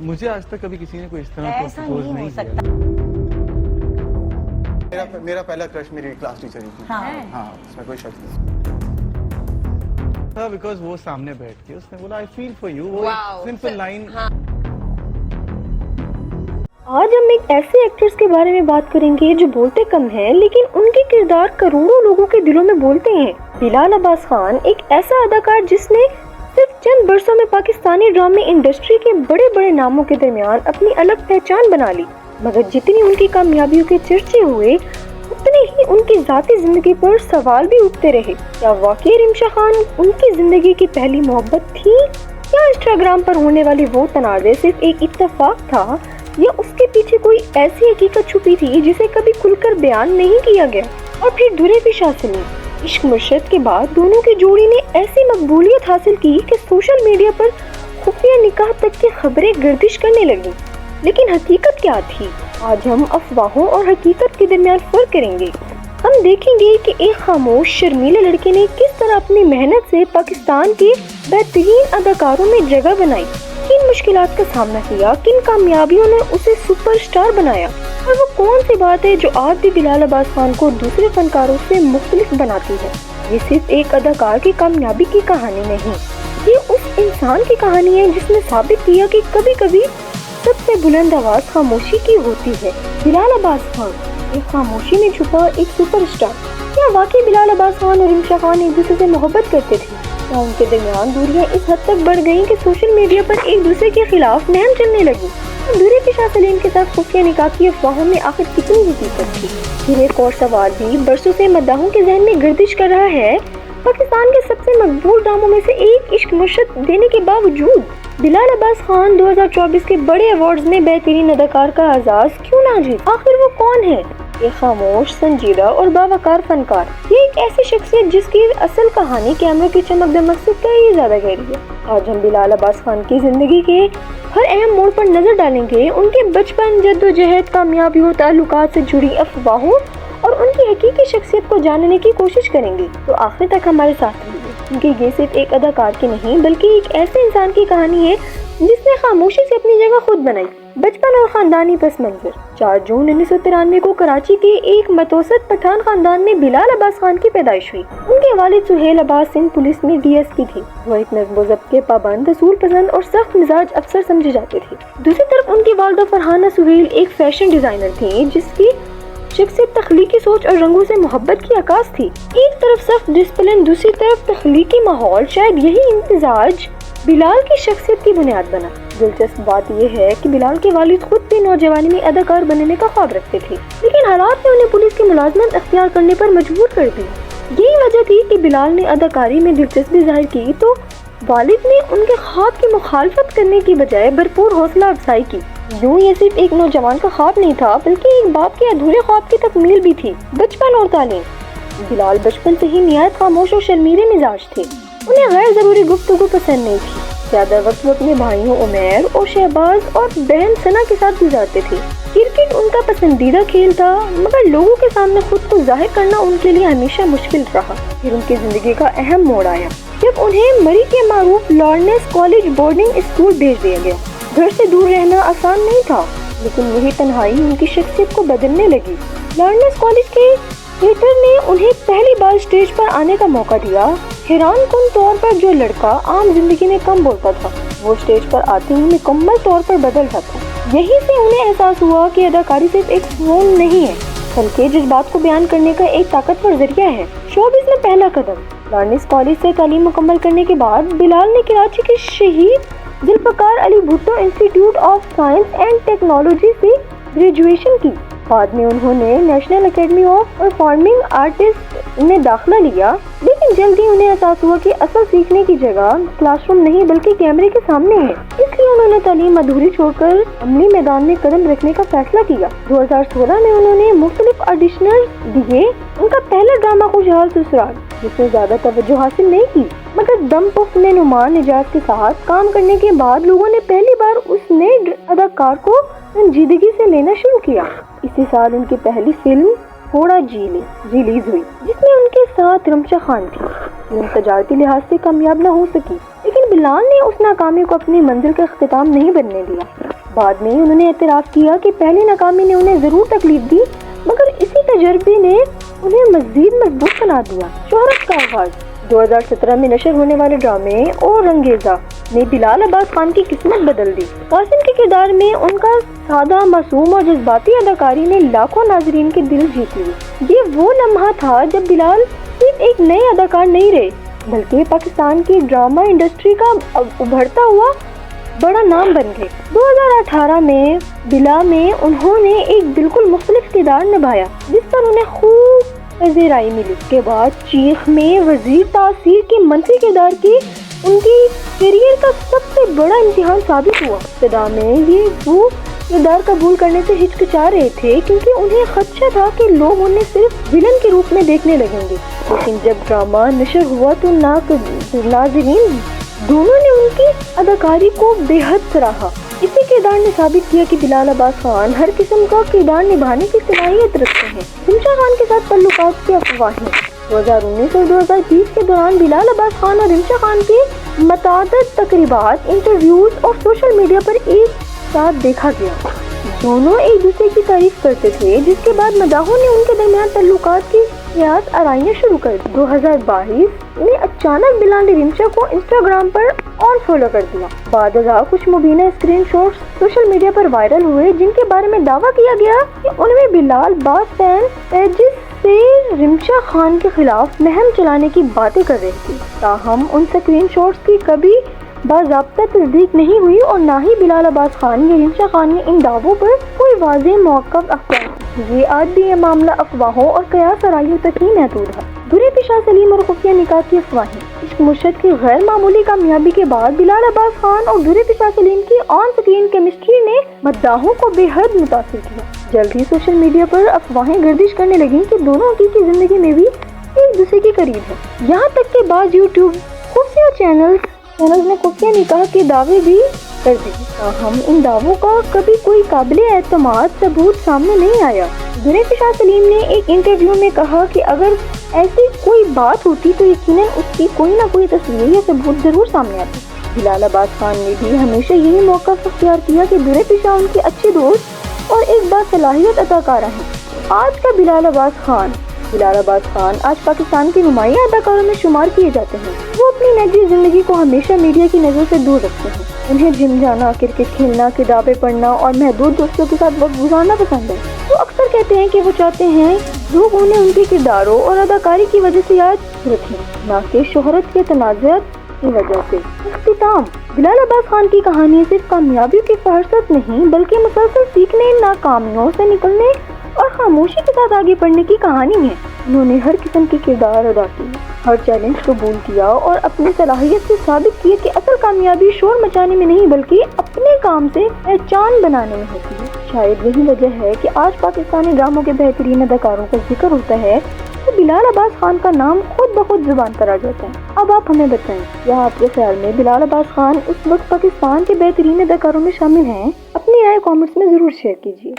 مجھے آج تک کبھی کسی نے کوئی اس طرح پروپوز نہیں کیا. میرا پہلا کرش میری کلاس ٹیچر ہی تھی. ہاں اس میں کوئی شک نہیں. بیکاز وہ سامنے بیٹھ کے اس نے بولا آئی فیل فار یو. وہ سمپل لائن. آج ہم ایک ایسے ایکٹرز کے بارے میں بات کریں گے جو بولتے کم ہیں لیکن ان کے کردار کروڑوں لوگوں کے دلوں میں بولتے ہیں. بلال عباس خان ایک ایسا اداکار جس نے صرف چند برسوں میں پاکستانی ڈرامے انڈسٹری کے بڑے بڑے ناموں کے درمیان اپنی الگ پہچان بنا لی. مگر جتنی ان کی کامیابیوں کے چرچے ہوئے اتنے ہی ان کی ذاتی زندگی پر سوال بھی اٹھتے رہے. کیا واقعی رمشا خان ان کی زندگی کی پہلی محبت تھی یا انسٹاگرام پر ہونے والی وہ تنازع صرف ایک اتفاق تھا یا اس کے پیچھے کوئی ایسی حقیقت چھپی تھی جسے کبھی کھل کر بیان نہیں کیا گیا؟ اور پھر دھرے پیش حاصل ہوئی. عشق مرشد کے بعد دونوں کی جوڑی نے ایسی مقبولیت حاصل کی کہ سوشل میڈیا پر خفیہ نکاح تک کی خبریں گردش کرنے لگیں. لیکن حقیقت کیا تھی؟ آج ہم افواہوں اور حقیقت کے درمیان فرق کریں گے. ہم دیکھیں گے کہ ایک خاموش شرمیلے لڑکے نے کس طرح اپنی محنت سے پاکستان کے بہترین اداکاروں میں جگہ بنائی، کن مشکلات کا سامنا کیا، کن کامیابیوں نے اسے سپر سٹار بنایا، اور وہ کون سی بات ہے جو آج بھی بلال عباس خان کو دوسرے فنکاروں سے مختلف بناتی ہے. یہ صرف ایک اداکار کی کامیابی کی کہانی نہیں، یہ اس انسان کی کہانی ہے جس نے ثابت کیا کہ کبھی کبھی سب سے بلند آواز خاموشی کی ہوتی ہے. بلال عباس خان ایک خاموشی میں چھپا ایک سپر سٹار. کیا واقعی بلال عباس خان اور رمشا خان ایک دوسرے سے محبت کرتے تھے؟ کیا ان کے درمیان دوریاں اس حد تک بڑھ گئیں کہ سوشل میڈیا پر ایک دوسرے کے خلاف مہم چلنے لگی؟ دوری پیشہ سلیم کے ساتھ خفیہ نکاح کی افواہوں میں آخر کتنی حقیقت تھی؟ پھر ایک اور سوال بھی برسوں سے مداحوں کے ذہن میں گردش کر رہا ہے. پاکستان کے سب سے مقبول ڈراموں میں سے ایک عشق مرشد دینے کے باوجود بلال عباس خان 2024 کے بڑے ایوارڈز میں بہترین اداکار کا اعزاز کیوں نہ جیت؟ آخر وہ کون ہے؟ ایک خاموش، سنجیدہ اور باوقار فنکار. یہ ایک ایسی شخصیت جس کی اصل کہانی کیمروں کی چمک دمک سے کئی زیادہ گہری ہے. آج ہم بلال عباس خان کی زندگی کے ہر اہم موڑ پر نظر ڈالیں گے، ان کے بچپن، جدوجہد، کامیابیوں، تعلقات سے جڑی افواہوں اور ان کی حقیقی شخصیت کو جاننے کی کوشش کریں گے. تو آخر تک ہمارے ساتھ رہیے کیونکہ یہ صرف ایک اداکار کی نہیں بلکہ ایک ایسے انسان کی کہانی ہے جس نے خاموشی سے اپنی جگہ خود بنائی. بچپن اور خاندانی پس منظر. 4 جون 1993 کو کراچی کے ایک متوسط پٹھان خاندان میں بلال عباس خان کی پیدائش ہوئی. ان کے والد سہیل عباس سنگھ پولیس میں DSP تھے. وہ ایک نظم و ضبط کے پابند، اصول پسند اور سخت مزاج افسر سمجھے جاتے تھے. دوسری طرف ان کی والدہ فرحانہ سہیل ایک فیشن ڈیزائنر تھی جس کی شخصیت تخلیقی سوچ اور رنگوں سے محبت کی عکاس تھی. ایک طرف سخت ڈسپلن، دوسری طرف تخلیقی ماحول. شاید یہی امتزاج بلال کی شخصیت کی بنیاد بنا. دلچسپ بات یہ ہے کہ بلال کے والد خود بھی نوجوانی میں اداکار بننے کا خواب رکھتے تھے لیکن حالات نے انہیں پولیس کی ملازمت اختیار کرنے پر مجبور کر دی. یہی وجہ تھی کہ بلال نے اداکاری میں دلچسپی ظاہر کی تو والد نے ان کے خواب کی مخالفت کرنے کی بجائے بھرپور حوصلہ افزائی کی. یوں یہ صرف ایک نوجوان کا خواب نہیں تھا بلکہ ایک باپ کے ادھورے خواب کی تکمیل بھی تھی. بچپن اور تعلیم. بلال بچپن سے ہی نہایت خاموش اور شرمیلے مزاج تھے. انہیں غیر ضروری گفتگو پسند نہیں تھی. زیادہ وقت وہ اپنے بھائیوں عمیر اور شہباز اور بہن ثنا کے ساتھ گزارتے تھے. کرکٹ ان کا پسندیدہ کھیل تھا مگر لوگوں کے سامنے خود کو ظاہر کرنا ان کے لیے ہمیشہ مشکل رہا. پھر ان کی زندگی کا اہم موڑ آیا جب انہیں مری کے معروف لارنس کالج بورڈنگ اسکول بھیج دیا گیا. گھر سے دور رہنا آسان نہیں تھا لیکن یہی تنہائی ان کی شخصیت کو بدلنے لگی. لارنس کالج کے تھیٹر نے انہیں پہلی بار اسٹیج پر آنے کا موقع دیا. حیران کن طور پر جو لڑکا عام زندگی میں کم بولتا تھا وہ اسٹیج پر آتے ہی مکمل طور پر بدل جاتا. یہی سے انہیں احساس ہوا کہ اداکاری صرف ایک فنون نہیں ہے بلکہ جذبات کو بیان کرنے کا ایک طاقتور ذریعہ ہے. شوبز میں پہلا قدم. لارنس کالج سے تعلیم مکمل کرنے کے بعد بلال نے کراچی کے شہید Zulfikar Ali Bhutto institute of science and technology سے گریجویشن کی. بعد میں انہوں نے national academy of performing artist میں داخلہ لیا لیکن جلد ہی انہیں احساس ہوا کہ اصل سیکھنے کی جگہ کلاس روم نہیں بلکہ کیمرے کے سامنے ہے. اس لیے انہوں نے تعلیم ادھوری چھوڑ کر عملی میدان میں قدم رکھنے کا فیصلہ کیا. 2016 میں انہوں نے مختلف آڈیشنز دیے. ان کا پہلا ڈرامہ خوشحال سسرال جس نے زیادہ توجہ حاصل نہیں کی مگر دم پخت میں نعمان نجات کے ساتھ کام کرنے کے بعد لوگوں نے پہلی بار اس نئے اداکار کو سنجیدگی سے لینا شروع کیا. اسی سال ان کی پہلی فلم تھوڑا جی لے ریلیز ہوئی جس میں ان کے ساتھ رمشا خان تھی. فلم تجارتی لحاظ سے کامیاب نہ ہو سکی لیکن بلال نے اس ناکامی کو اپنی منزل کا اختتام نہیں بننے دیا. بعد میں انہوں نے اعتراف کیا کہ پہلی ناکامی نے انہیں ضرور تکلیف دی مگر اسی تجربے نے انہیں مزید مضبوط بنا دیا۔ شہرت کا آغاز 2017 میں نشر ہونے والے ڈرامے اور رنگیزہ نے بلال عباس خان کی قسمت بدل دی۔ قاسم کے کردار میں ان کا سادہ، معصوم اور جذباتی اداکاری نے لاکھوں ناظرین کے دل جیت لیے۔ یہ وہ لمحہ تھا جب بلال صرف ایک نئے اداکار نہیں رہے بلکہ پاکستان کی ڈرامہ انڈسٹری کا ابھرتا ہوا بڑا نام بن گئے۔ 2018 میں بلا میں انہوں نے ایک بالکل مختلف کردار نبھایا جس پر انہیں خوب پذیرائی ملی۔ اس کے بعد چیخ میں وزیر تاثیر کے منفی کردار کی ان کی کیریئر کا سب سے بڑا امتحان ثابت ہوا۔ ابتدا میں یہ وہ کردار قبول کرنے سے ہچکچا رہے تھے کیونکہ انہیں خدشہ تھا کہ لوگ انہیں صرف ولن کے روپ میں دیکھنے لگیں گے، لیکن جب ڈرامہ نشر ہوا تو ناظرین دونوں نے ان کی اداکاری کو بے حد سراہا۔ اسی کردار نے ثابت کیا کہ بلال عباس خان ہر قسم کا کردار نبھانے کی صلاحیت رکھتے ہیں۔ رمشا خان کے ساتھ تعلقات کی افواہیں 2019 اور 2020 کے دوران بلال عباس خان اور رمشا خان کی متعدد تقریبات، انٹرویوز اور سوشل میڈیا پر ایک ساتھ دیکھا گیا۔ دونوں ایک دوسرے کی تعریف کرتے تھے جس کے بعد مداحوں نے ان کے درمیان تعلقات کی قیاس آرائیاں شروع کر دی۔ 2022 میں اچانک بلال نے رمشا کو انسٹاگرام پر آن فالو کر دیا۔ بعد ازاں کچھ مبینہ اسکرین شاٹس سوشل میڈیا پر وائرل ہوئے جن کے بارے میں دعویٰ کیا گیا کہ ان میں بلال بعض فین پیجز سے رمشا خان کے خلاف مہم چلانے کی باتیں کر رہے تھے، تاہم ان اسکرین شاٹس کی کبھی باضابطہ تصدیق نہیں ہوئی اور نہ ہی بلال عباس خان یا رمشا خان نے ان دعووں پر کوئی واضح موقف اختیار کیا۔ یہ آج بھی یہ معاملہ افواہوں اور قیاس آرائیوں تک ہی محدود ہے۔ درے پیشہ سلیم اور خفیہ نکاح کی افواہیں۔ عشق مرشد کی غیر معمولی کامیابی کے بعد بلال عباس خان اور درے پیشہ سلیم کی آن سکرین کیمسٹری نے مداحوں کو بے حد متاثر کیا۔ جلد ہی سوشل میڈیا پر افواہیں گردش کرنے لگیں کہ دونوں حقیقی زندگی میں بھی ایک دوسرے کے قریب ہیں، یہاں تک کہ بعض یوٹیوب خفیہ چینلز نے خفیہ نکاح کے دعوے بھی کر دیے، تاہم ان دعووں کا کبھی کوئی قابل اعتماد ثبوت سامنے نہیں آیا۔ درے پیشہ سلیم نے ایک انٹرویو میں کہا کہ اگر ایسی کوئی بات ہوتی تو یقیناً اس کی کوئی نہ کوئی تصویر یا ثبوت ضرور سامنے آتی۔ بلال عباس خان نے بھی ہمیشہ یہی موقف اختیار کیا کہ درے پیشہ ان کے اچھے دوست اور ایک باصلاحیت اداکارہ ہیں۔ آج کا بلال عباس خان آج پاکستان کے نمایاں اداکاروں میں شمار کیے جاتے ہیں۔ وہ اپنی نجی زندگی کو ہمیشہ میڈیا کی نظر سے دور رکھتے ہیں۔ انہیں جم جانا، کرکٹ کھیلنا، کتابیں پڑھنا اور محدود دوستوں کے ساتھ وقت گزارنا پسند ہے۔ وہ اکثر کہتے ہیں کہ وہ چاہتے ہیں لوگ انہیں ان کے کرداروں اور اداکاری کی وجہ سے یاد رکھیں، نہ کہ شہرت کے تنازعات کی وجہ سے۔ اختتام: بلال عباس خان کی کہانی صرف کامیابیوں کی فہرست نہیں بلکہ مسلسل سیکھنے، ناکامیوں سے نکلنے اور خاموشی کے ساتھ آگے بڑھنے کی کہانی ہے۔ انہوں نے ہر قسم کے کردار ادا کیے، ہر چیلنج قبول کیا اور اپنی صلاحیت سے ثابت کیا کہ اصل کامیابی شور مچانے میں نہیں بلکہ اپنے کام سے پہچان بنانے میں ہوتی ہے۔ شاید یہی وجہ ہے کہ آج پاکستانی ڈراموں کے بہترین اداکاروں کا ذکر ہوتا ہے تو بلال عباس خان کا نام خود بخود زبان پر آ جاتا ہے۔ اب آپ ہمیں بتائیں، کیا آپ کے خیال میں بلال عباس خان اس وقت پاکستان کے بہترین اداکاروں میں شامل ہیں؟ اپنی رائے کامنٹس میں ضرور شیئر کیجیے۔